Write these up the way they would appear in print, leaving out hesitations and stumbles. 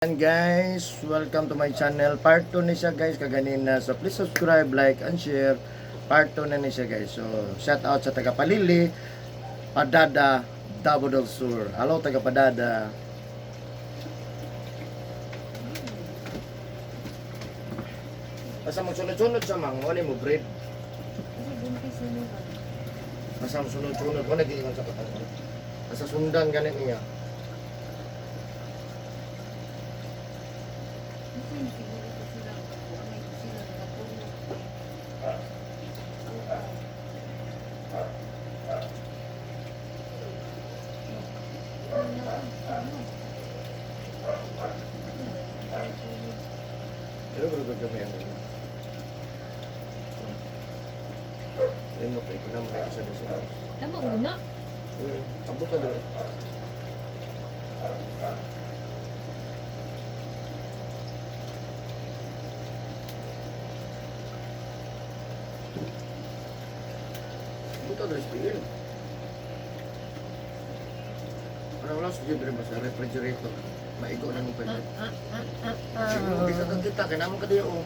And guys, welcome to my channel. Part 2 na siya guys, kaganina. So please subscribe, like, and share. Part 2 na ni siya guys. So shout out sa taga Palili, Padada, Davao del Sur. Hello taga Padada. Basta mo sunod-sunod sa mga, wala mo bread. Basta mo sunod-sunod, wala giingon sa katawan. Basta sundan ganit niya. Pero berubah kami yang ini. Ini mau kayak kenapa mereka bisa di sini? Tama muna. Abot ka dulu. Abot ka dulu spill. Ano wala sa libre ba sa refrigerator? Maigo na nung pwede. Siguro bisa kang kita, kaya naman ka diyo.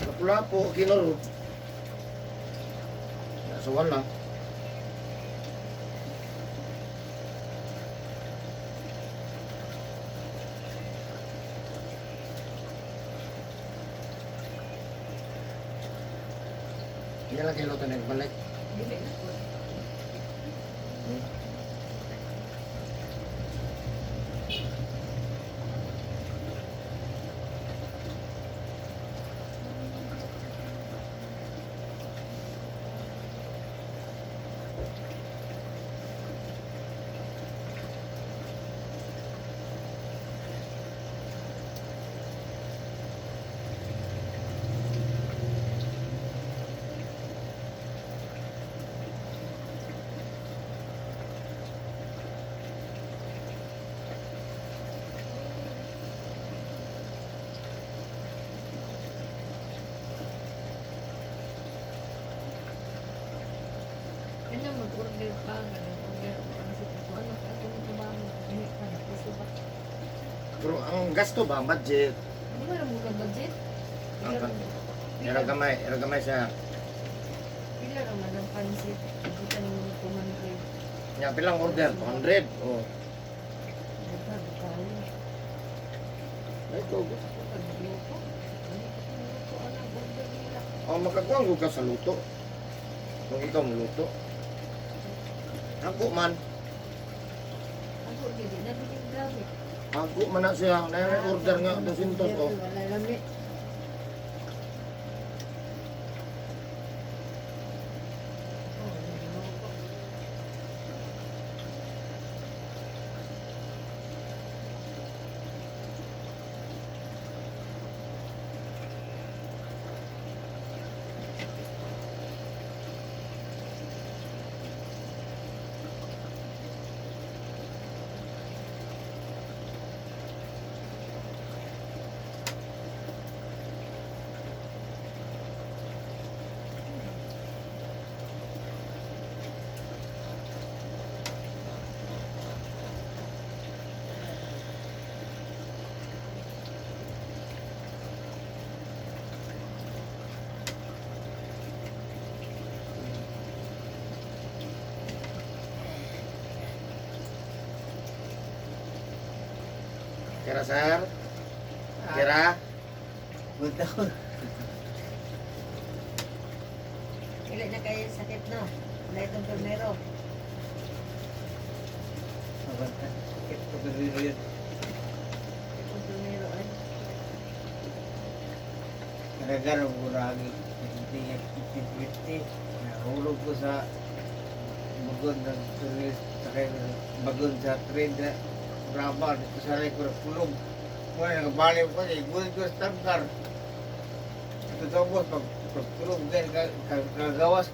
Lapu-lapu, kinol. Nasuwan lang. Yan lang kilo tayo balik. Kanya mag-order pa, order pa sa ito. Ano ka itong trabaho? Hindi ka na. Gusto ba? Pero ang gasto ba, budget? Hindi ba mo ka budget? Iragamay siya. Pila naman ang pansit. Hindi ka naman 200. Nya bilang order 200. Oh. Buka, buka. Ito. Pagluto. Ano pagluto? Ano order nila? Oh, makakuha ka sa luto. Kung ikaw maluto. Ako man. Ako, hindi na biling gamit. Ako man na siya. Order nga 200 oh. Wala lamit. Kira sir? Kira? Betul. Dili na kayo sakit no. Wala itong tornero. Sakit pagkakita yun. Itong tornero ay. Nagagano ko lagi. Hindi niya 50-50. Nahulog ko sa bagon ng turis. Sakay ng bagon sa train na Brava. Dito sa rin ko na pulong. Kung nagabali ko niya, igulit ko sa tangkar. Ito daw boss, pagtulong din, kagawas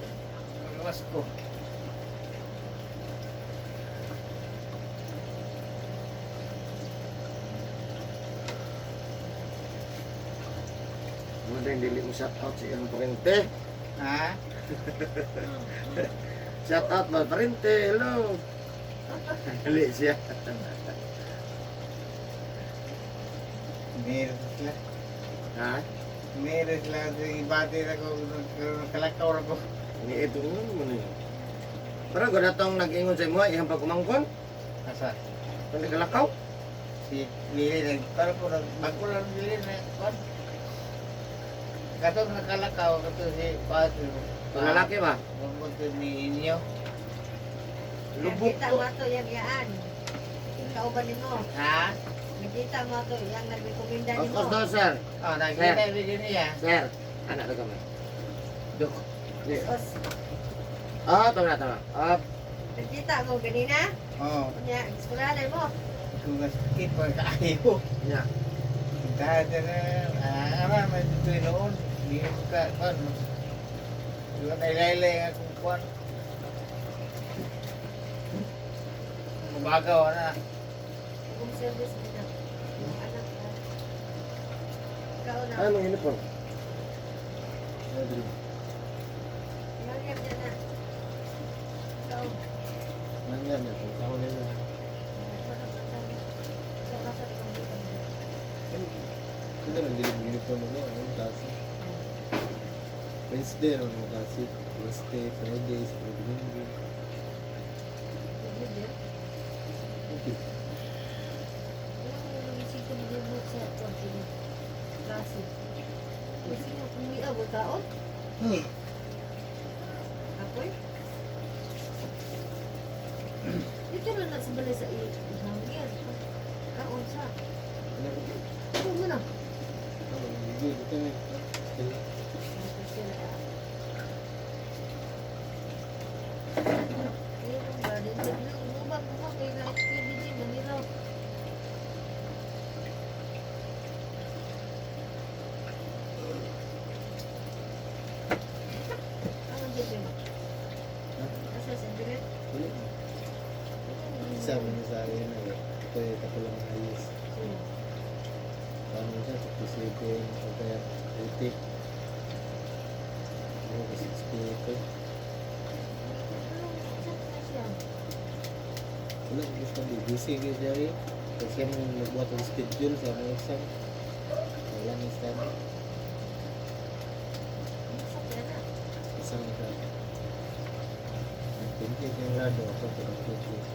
ko. Muna yung dili mo shout out sa iyong parente. Ha? Shout out mga parente, hello. Dili siya. Meron sila. Ha? Meron sila. Ibati na ko. Kalakaw na ko. Ini ito mo na yun. Parang kung natong nag-ingon sa imo, iyang pagkumangkon, Asa? kung nagalakaw. Si Willie parang ko bago lang Willie na kon. Katong nakalakaw kato si Pato. Kung lalaki ba? Bungkot ni inyo. Lubok Nakita ko. mo ito yung yaan. Ikaw ba nimo? Ha? Nakita mo ito yung nagrekomenda Of nimo. course daw, sir. Oh, nakita video niya. Sir, anak na kami. Duk. Di. Os, Ah, tama na, tama. Ah, nakita mo ganina? Oh, Kanya, eskwelahan mo. kung sakit pa kaayo. nya. Dahil na, ano man dito noon. Hindi mo ka, kon. Doon ay laylay nga kung kon. Mabagaw na. Kung service nila. Yung anak ko. Ikaw na. Ano yung uniform? Mariam dyan na. Ikaw. Nanyan na. Tama nila. Ikaw ka sa panggitan mo. Kita nang dilim uniform mo, anong klase? Wednesday, anong klase? Wednesday, Friday, Saturday, Domingo. Hindi din. Okay. Alam mo, nagising mo din mo sa pagkili. Klase. Kasi nga, kung may abot taon, apoy. Dito na sa balay sa ihangin. Kaon sa. Ano ko? Ano mo na? Ano, hindi, ito may. Wala. Sabi niya sa akin na ito yung kapulang ayos. Paano siya? 67 o kaya 80. Ano ko 68. Wala, gusto ko busy kayo siya eh. Kasi siya mong nagbuhat ng schedule sa mga exam. Wala ng study. Isang na. Hindi yung rado ako sa schedule.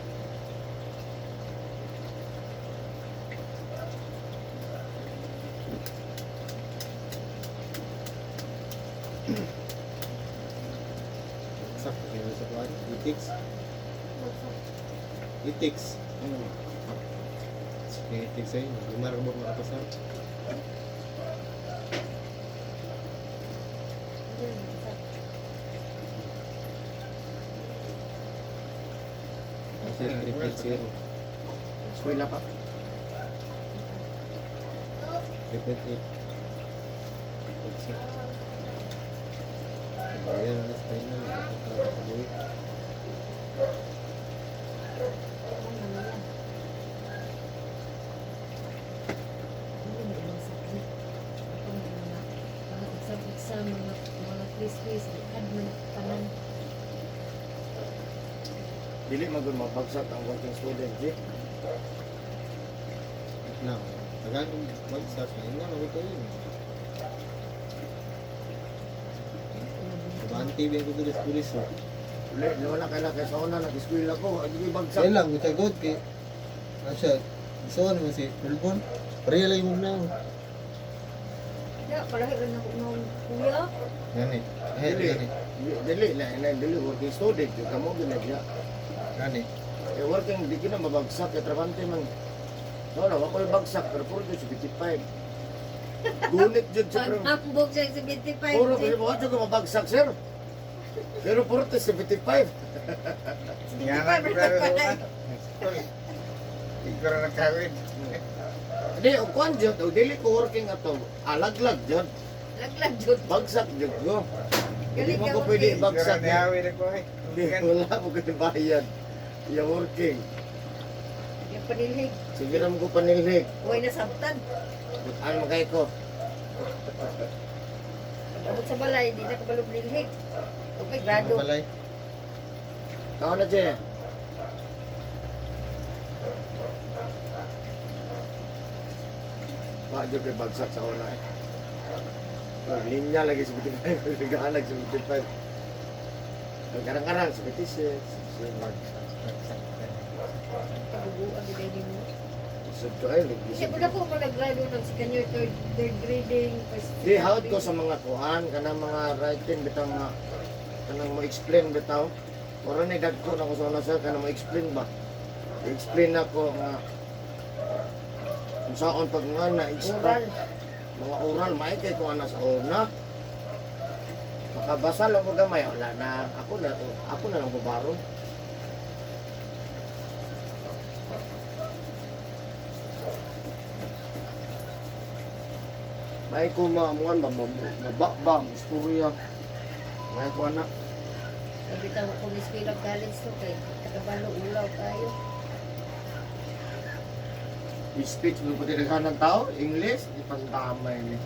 Sakto kayo sa kuwan. Ethics. Ethics. Sige, ethics sa'yo. Gumara mo makapasal. Kasi 3.0. Eskwela pa. 3.8. Ayan, alas tayo na. Nakakatabuhi. Exam, mga quiz-quiz, admin, tanan. Dili magud mabagsak ang working student, di. Now, tagal kong bagsak na yun na, magito yun. Abanti ba yung kutulis pulis ha? Dili, wala kay na kay sa una nag-eskwela ko, agi bagsak. Kaya lang, utagod kay... Asya, gusto ko naman si Melbourne. Pareha lang yung na. Kaya, palahi rin ako ng kuya. Gani. Eh, Dili, gani. dili na dili working student, yung kamo ginagya. Gani. Eh working di kina mabagsak kay trabante man. No, ako yung bagsak pero puro ko 55. Gunit jud siya pero Paghambog siya 75. puro kasi mo jud ko mabagsak sir. Pero puro 75. Nga na ko na. Hindi ko na nakawin. Hindi, o kuan jud, o dili ko working ato. Alaglag jud. Laglag jud. Bagsak jud ko. Hindi mo Galing ko ka pwede working. Hindi ko bagsak. na nihawin ako eh. Hindi, wala mo kasi bayad. Iya working. Yung panilhig. Sige na mo ko panilhig. Huwag na sabtan. Ano mo kay ko? Abot sa balay, di na kabalog nilhig. Okay, grado. Balay. Kao na dyan. Bakit yung bagsak sa una eh? Linya lagi sa 75. Nagahalag sa 75. Karang-karang sa 76. Kabubuan di kayo mo. Isod ko ay, Kasi pag ako mo nag-grado ng second year, third grading, first di hawad ko sa mga kuan, kanang mga writing bitaw nga, kanang mo explain bitaw. Ora ni dagko na ko sa una sir, kanang mo explain ba? I-explain ako nga kung saan pag nga oral. na-explain. Mga oral, may kay ko ana sa una. Makabasa lang ko gamay, wala na. Ako na lang bubaro. May ko mga mabakbang, istorya. May ko anak. Sabi tawag ko ni School of College to kay takabalo ulaw tayo. I-speech mo ko tinaghan ng tao, English, di pa damay ni.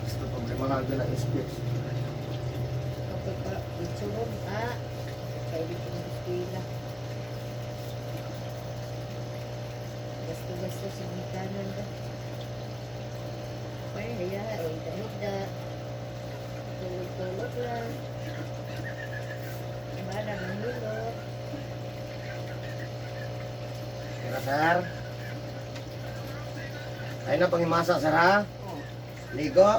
Gusto problema nga doon ang speech. Kapag pa, itsulong, kaya dito ng eskwela. Basta-basta sinitanan ka. Ay, hida-hida. Tulog-tulog lang. Bala, manulog. Kaya sir. Ay na pangimasa sir ha. Oh, Ligo.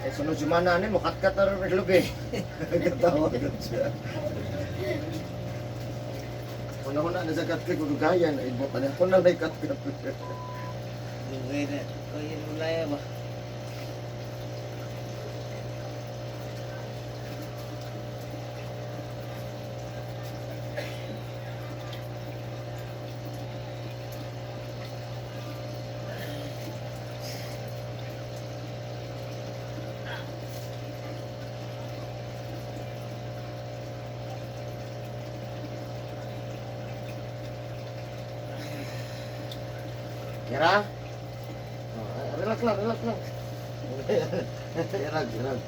Eh sunod si mana ni mukatkat na rin lubi. Katawa ka siya. Una-una na sa katkat ko dugayan. Ay mo pa na ako na may katkat. Dugay na. O yun ulaya ba? Kira? Relax lang, relax lang. Relax, relax.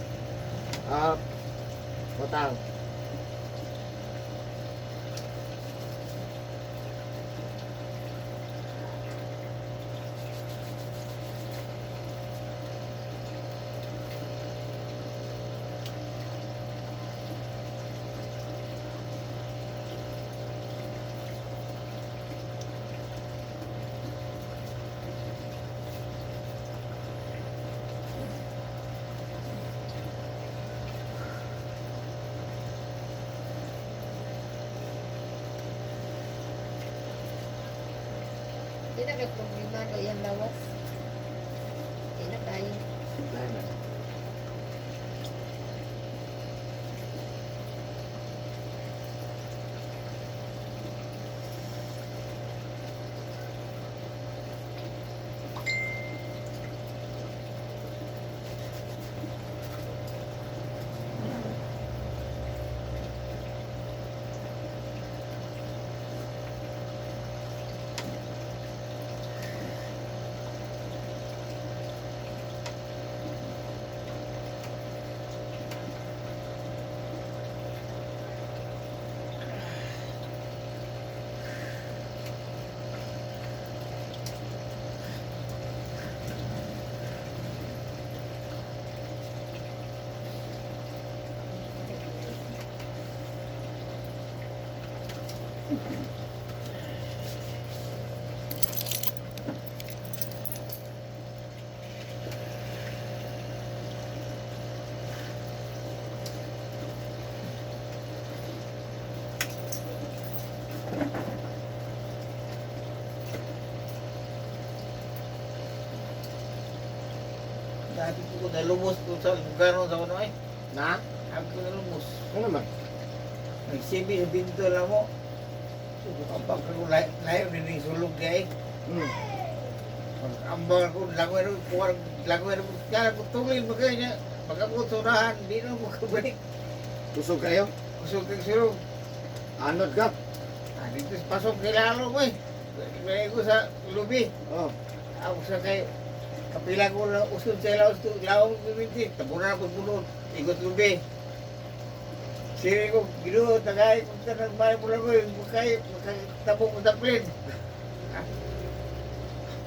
Utang. di na may problema no yung lawas. Di na kayo. Dati ko nalumos ko sa lugar sa ano eh. Na? Sabi ko nalumos. Ano naman? Nagsibi sa binto lang mo. Kapag ko layo din yung sulog niya eh. Hmm. Ambang ko, langoy na ko. Kaya ko tungin ba kayo niya. Pag ako turahan, di na mo kabalik. Kusog kayo? Kusog kang sulog. Anod ka? Dito pasok kay lalo mo eh. Kaya ko sa lubi. Oh. Ako sa kay kapila ko na usod sa ilaw ito. Ilawang kuminti. Tabunan ako bunod. Ikot lubi. Siri ko, ginuot na kaya kung ka nagmay mo lang ko. Kaya tabong ko taplin.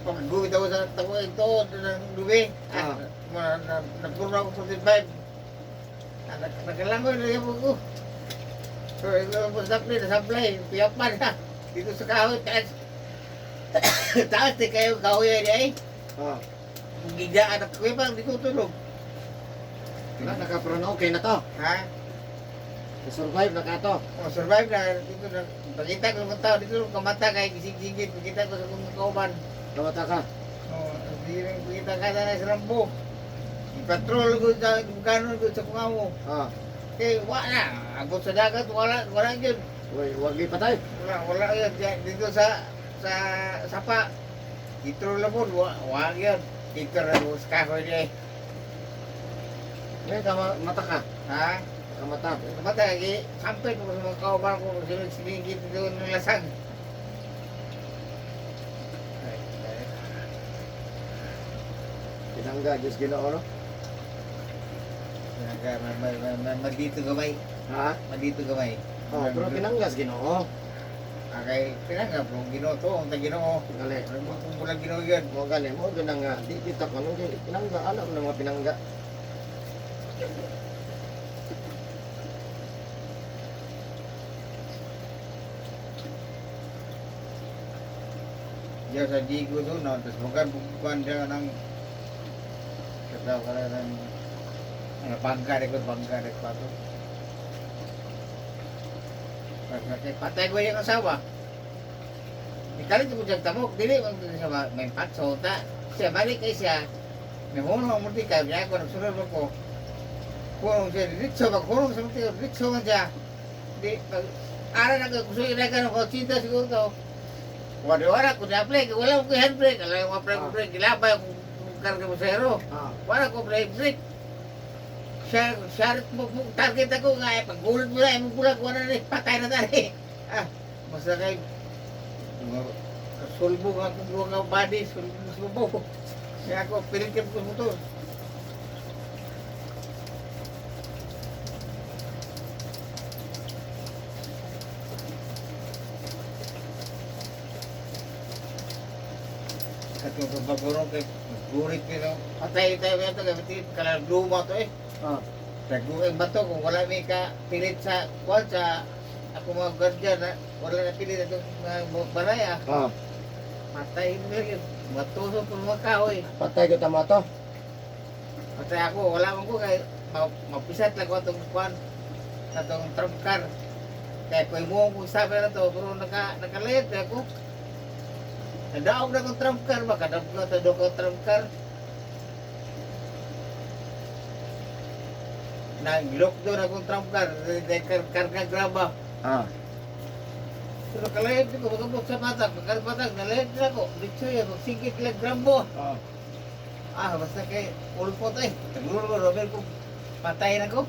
Pag-gumit ako sa tabong ito ng lubi. Nagpuro ako 45. Nakalangoy na yung ko. So, ito po taplin. Nasablay. Piyapan na. Dito sa kahoy. Taas. Taas di kayo kahoy yan eh. Oh. Gigaan at kuya pa, hindi ko tulog. Na, nakaproon okay na to. Ha? Survive na ka to. O, survive na. Dito na. Pagkita ko ng tao, dito kamata kay gising-gising. Pagkita ko sa kong kauban. Kamata ka. O, hindi rin pagkita ka na sa rambo. Patrol ko sa gano'n ko sa kungamo. Ah. Eh, wala. Agos sa dagat, wala yun. Uy, wag patay. Wala yun. Dito sa sapa. Dito lang mo, wala yun. Dito na mo sa kahoy niya eh. May mata ka. Ha? Kamata. Kamata, sampay ko sa mga kauban ko, sinigit doon ng lasang. Pinangga, Diyos Ginoo, no? Madito gamay. Ha? Madito gamay. Oh, pero pinanggas Ginoo. Okay, pinangga po, ginoo to, ang ginoo. Gali. Kung mula ginoo yun. Mo gali mo gina nga di kita kanong pinangga alam na mga pinangga. Diyan sa Digo doon, no? Tapos bukan dia ng kataw ka na ng bangga dek pato. Patay ko yung asawa. Ikalit ko dyan tamok, dili mo siya may patso ta. Siya balik kay siya. May hunong mo di ka, biya ko nagsunod ako. Hunong siya, ditso maghunong sa mga ditso man siya. Di, ara na ka, gusto yung nagan ako, cinta siguro to. Wala ko na-play, wala ko handbrake. Alam mo, brake, gilabay kung karga mo sa hero. Ah. Wala ko brake. Siya mo target ako nga eh, pag gulot mo na, mo bulag, wala na patay na tayo. Ah, basta kay sulbo nga kung buwag ang body, sulbo. Kaya ako, pilit ko motor. At yung pagbagorong kay gurit ko no, patay tayo ito, kaya kalang luma to eh. Ah. Nagbuhay ba to kung wala may ka pilit sa kwan sa ako mga guardian na wala na pilit itong baraya. Ah. Patay mo yun. Matusok po mga kahoy. Patay ko tama to. Patay ako, wala man ko kay mapisat lang ko itong kwan itong trump car. Kaya kung mo kung sabi na to, pero nakalayat ako. Nadaog na akong trump car ba? Kadap ko ito doon ko trump car. Nag-lockdown akong trump car. Karga graba. Ah. Pero kalayat ko, magabot sa mata. Pagkarbatag, nalayat na ako. Dito yan, magsigit lang grambo. Ah. Ah, basta kay ulpot eh. Siguro ko, Robert, kung patayin ako.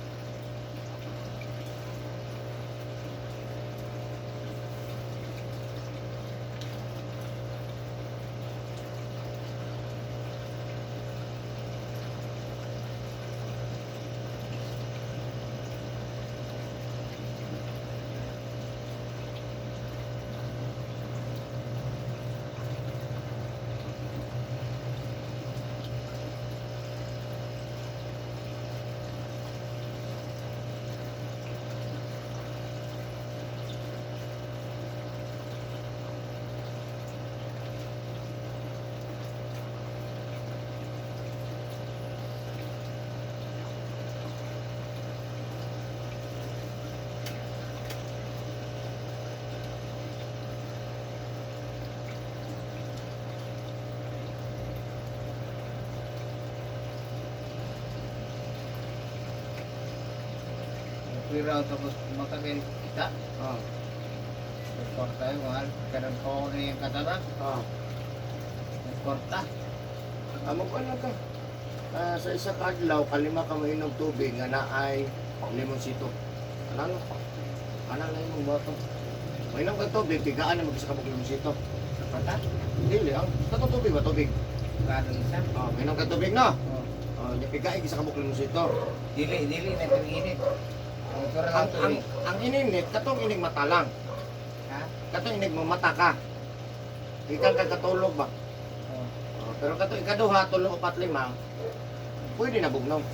piraw tapos matagal kita. Oh. Korta yung mahal. Karang kawaw na yung kataran. Oh. Korta. Amo ko na ka. Sa isa ka adlaw, kalima ka mainom tubig nga naay limonsito. Ano? Ano lang yung bato? Mainom ka tubig, tigaan na mag-isa ka limonsito. Pata? Dili, ang tato tubig ba tubig? Kadang isa. Oh, mainom ka tubig na. Oh. Oh, di pigaig isa ka limonsito. Dili na pag-init. Ang tura lang Ang tuloy. ang ininit katong inig mata lang. Ha? Katong inig mo mata ka. Ikan ka katulog ba? Oh. Oh, pero katong ikaduha, tulo, upat, lima, pwede na bugnaw.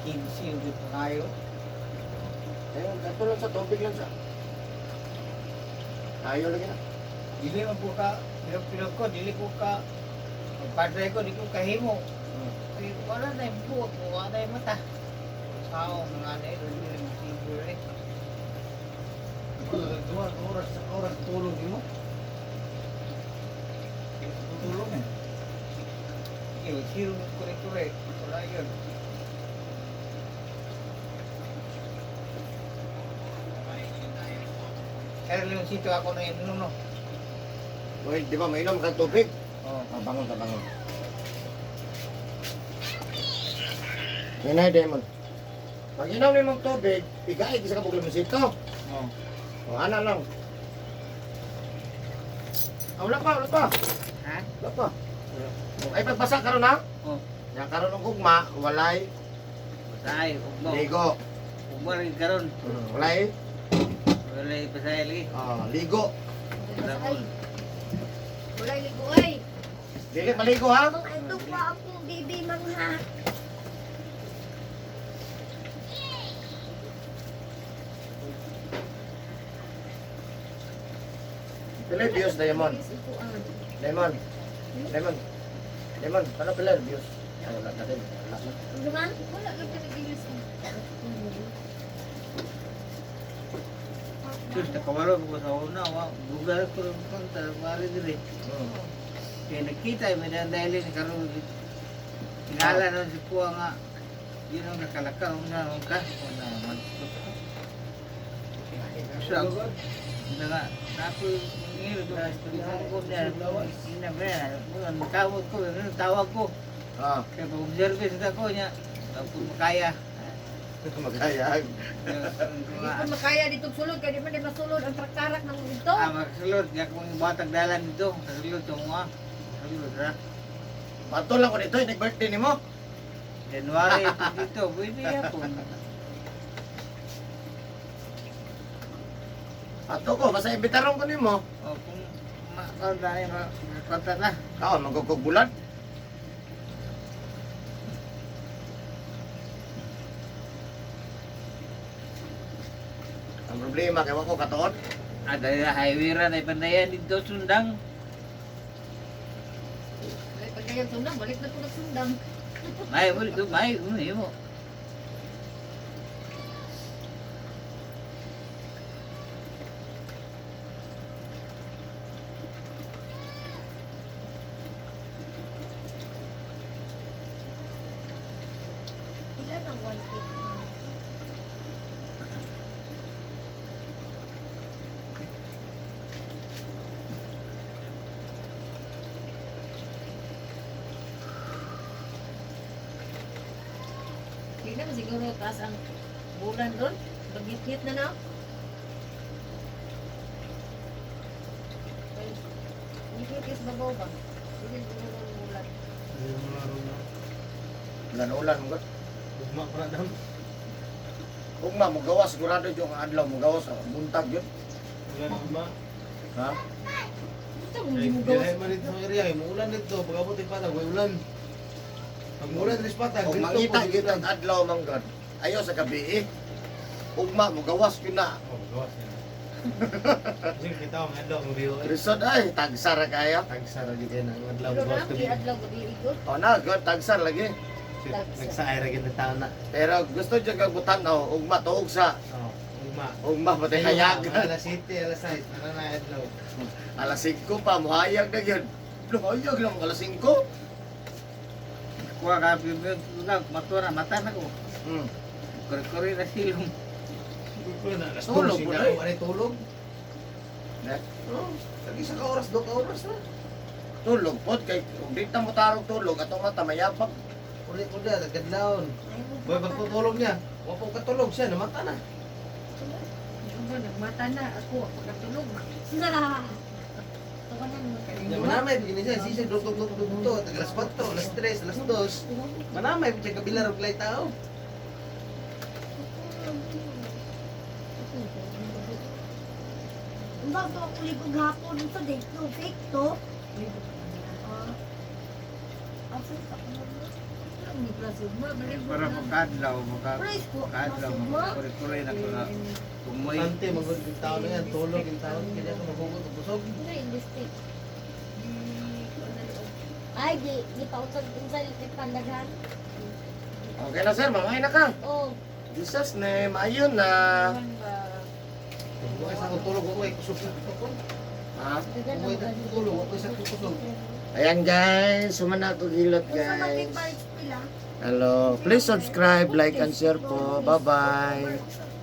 Kinsi yung dito kayo. Ayun, kato lang sa tubig lang sa. Ayaw lagi na. Dili man po ka. Pilog ko. Dili ko ka. Pagpadre ko. Di ko kahimo. Ay, wala na yung buwag mo. Wala na yung mata. Sao, mga na ito. Dili na yung siguro eh. Oras sa oras tulog mo. Tutulog eh. Iyo, siro mo kure-kure. Wala yun. Kaya lang sito ako na yun, no? Well, di ba mainom ka tubig? Oh. Bangon ka, bangon. Yan na, Demon. Pag inom ni mong tubig, pigaig isa ka buglim sito. Oh. O, ana lang. Ah, wala pa. Ha? Wala pa. Ay, pagbasa karon na. Oh. Yang karon ng ugma, walay Pasay, ugmo. ligo. Ugmo rin karon. Walay Wala pasay lagi. ligo. Ay. Wala ligo ay. Dili maligo ha. Mang ito pa ako, baby mangha. Dili bios Diamond. Diamond. Diamond. Diamond, ano pala bios? Ay, wala natin. Wala na. Ano man? Wala lang ka nag-ilis. Terus nakawalo ko sa una, bugal ko rin punta, mari dili. Kaya nakita, may dahil ni karon kinala na si Pua nga. Yun ang nakalakaw na nung ka. Na manstot ko. Siya ako. Na nga, ako ngiro doon. Ang ko niya, inabaya. Ang kamot ko, tawag ko. Ah, Kaya pag-observe sa ko niya, tapos makaya. magkayag. Hindi ko makaya dito sulod, kaya di man di masulod ang traktarak ng ito. Magsulod, kaya kung batag dalan dito, kasulod ito mo ah. Kasulod ra. Pato lang ko dito, nag-birthday ni mo. January ito dito, pwede ako. Pato ko, basta imbitaron ko ni mo. O kung makakanta na, makakanta na. Kao, magkukog bulan. Ang problema, kaya ko katoon. Ada highway ra na ipandayan dito sundang. Ay, pag kayang sundang, balik na po nagsundang. May mo dito, may mo. Ilan ang 150? Hindi naman siguro taas ang bulan doon. Bagit-git na na. Ngit-ngit sa babaw ba? Hindi siguro ang bulan. Ulan-ulan mo. Ugma para dam. Ugma, mo gawas, sigurado yung adlaw mo gawas. Buntag yun. Ulan ugma. Ha? Ito, hindi mo gawas. Dili man dito sa area, muulan dito, pagabot yung patag, way ulan. Pag muulan dito sa patag, Kung mangita yun ang adlaw manggod, ayaw sa gabi eh. Ugma, mo gawas yun na. Oh, gawas yan. Sige, kita ang adlaw ng biyo. Risod ay, tagsar kaya. Tagsara di kayo ng adlaw. Pero gawas lang, to di adlaw gabi ikot. O na, good, tagsar lagi. Nagsaay ra gid na taon na. Pero gusto dyan kang butan, ugma, tuog sa Oh. Ugma. Ugma pati hayagan. Alas 7, alas 6, nananaad no. Alas 5 pa, muhayag na yun. Hayag lang, alas 5. Kuha ka, matura, mata na ko. Hmm. Kore-kore na silong. Tulog po na eh. Ano tulog? Ne? Oh, lagi sa ka-oras, 2 ka-oras na. Tulog po, kay kung di ta mo tarong tulog, atong mata mayabak. Uli-uli, nagkadlaon. Boy, pagtutulog niya. Wapo katulog siya, namata na. Ano, nagmata na ako. Pagkatulog. Tawanan mo ka rin. Manamay, begini siya. Sisig, dugtog-dugtog. Alas 4, alas 3, alas 2. Manamay, siya kabilar og lay tao. Ang bago ako ligog hapon sa date no, fake to. Asa sa Para makadlaw, price ko. makadlaw, kore-kore na ko na. Kumoy. Ante, magod yung tao na yan. Tulog yung tao. Kaya ako mabugot o busog. Ay, di pa utag sa litik pandagan. Okay na sir, mamay na ka. Oh, Jesus name, ayun na. Kung isa ko tulog, ako ay kusog na ko. Ha? dagan Kumoy ang na tulog, ako isa kusog. Ayan guys, sumana ko gilot Kung sa guys. mag-parts pila. Hello, please subscribe, like, and share po. Bye-bye.